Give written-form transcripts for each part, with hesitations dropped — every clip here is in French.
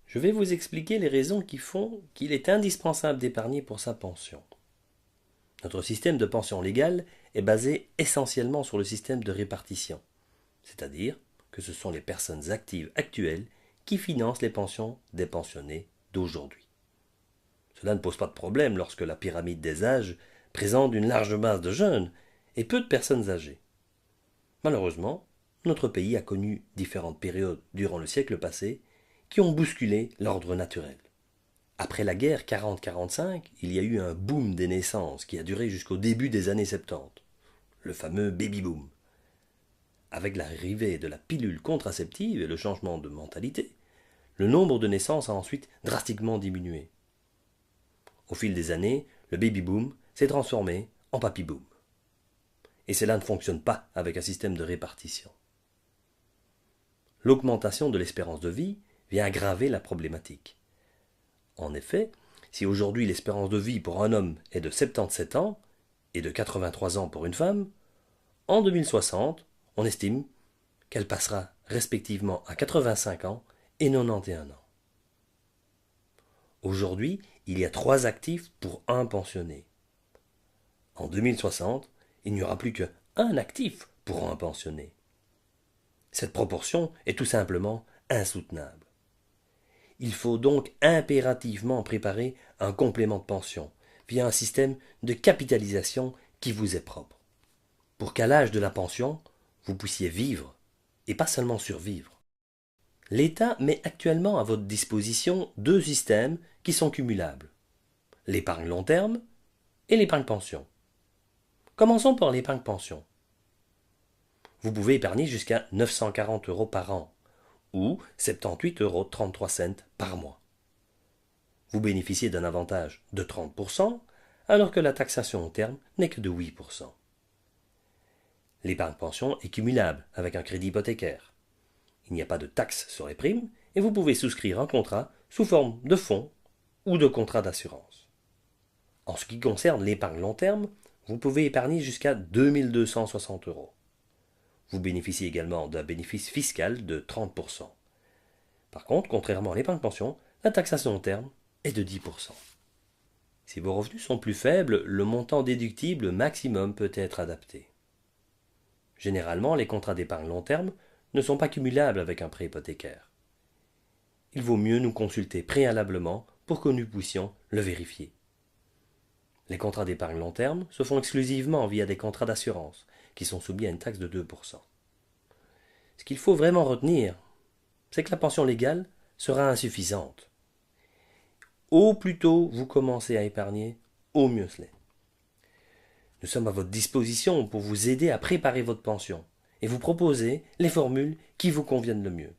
Je vais vous expliquer les raisons qui font qu'il est indispensable d'épargner pour sa pension. Notre système de pension légale est basé essentiellement sur le système de répartition, c'est-à-dire que ce sont les personnes actives actuelles qui financent les pensions des pensionnés d'aujourd'hui. Cela ne pose pas de problème lorsque la pyramide des âges présente une large masse de jeunes et peu de personnes âgées. Malheureusement, notre pays a connu différentes périodes durant le siècle passé qui ont bousculé l'ordre naturel. Après la guerre 40-45, il y a eu un boom des naissances qui a duré jusqu'au début des années 70, le fameux baby-boom. Avec l'arrivée de la pilule contraceptive et le changement de mentalité, le nombre de naissances a ensuite drastiquement diminué. Au fil des années, le baby-boom s'est transformé en papy-boom. Et cela ne fonctionne pas avec un système de répartition. L'augmentation de l'espérance de vie vient aggraver la problématique. En effet, si aujourd'hui l'espérance de vie pour un homme est de 77 ans et de 83 ans pour une femme, en 2060, on estime qu'elle passera respectivement à 85 ans et 91 ans. Aujourd'hui, il y a 3 actifs pour un pensionné. En 2060, il n'y aura plus qu'un actif pour un pensionné. Cette proportion est tout simplement insoutenable. Il faut donc impérativement préparer un complément de pension via un système de capitalisation qui vous est propre, pour qu'à l'âge de la pension, vous puissiez vivre et pas seulement survivre. L'État met actuellement à votre disposition 2 systèmes qui sont cumulables, l'épargne long terme et l'épargne pension. Commençons par l'épargne pension. Vous pouvez épargner jusqu'à 940 € par an ou 78,33 € par mois. Vous bénéficiez d'un avantage de 30%, alors que la taxation au terme n'est que de 8%. L'épargne pension est cumulable avec un crédit hypothécaire. Il n'y a pas de taxe sur les primes et vous pouvez souscrire un contrat sous forme de fonds ou de contrat d'assurance. En ce qui concerne l'épargne long terme, vous pouvez épargner jusqu'à 2260 €. Vous bénéficiez également d'un bénéfice fiscal de 30%. Par contre, contrairement à l'épargne pension, la taxation au terme est de 10%. Si vos revenus sont plus faibles, le montant déductible maximum peut être adapté. Généralement, les contrats d'épargne long terme ne sont pas cumulables avec un prêt hypothécaire. Il vaut mieux nous consulter préalablement pour que nous puissions le vérifier. Les contrats d'épargne long terme se font exclusivement via des contrats d'assurance, qui sont soumis à une taxe de 2%. Ce qu'il faut vraiment retenir, c'est que la pension légale sera insuffisante. Au plus tôt vous commencez à épargner, au mieux cela. Nous sommes à votre disposition pour vous aider à préparer votre pension et vous proposer les formules qui vous conviennent le mieux.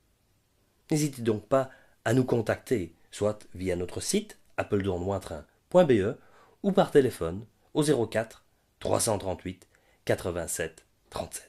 N'hésitez donc pas à nous contacter, soit via notre site apeldoornlointrain.be ou par téléphone au 04 338 87 37.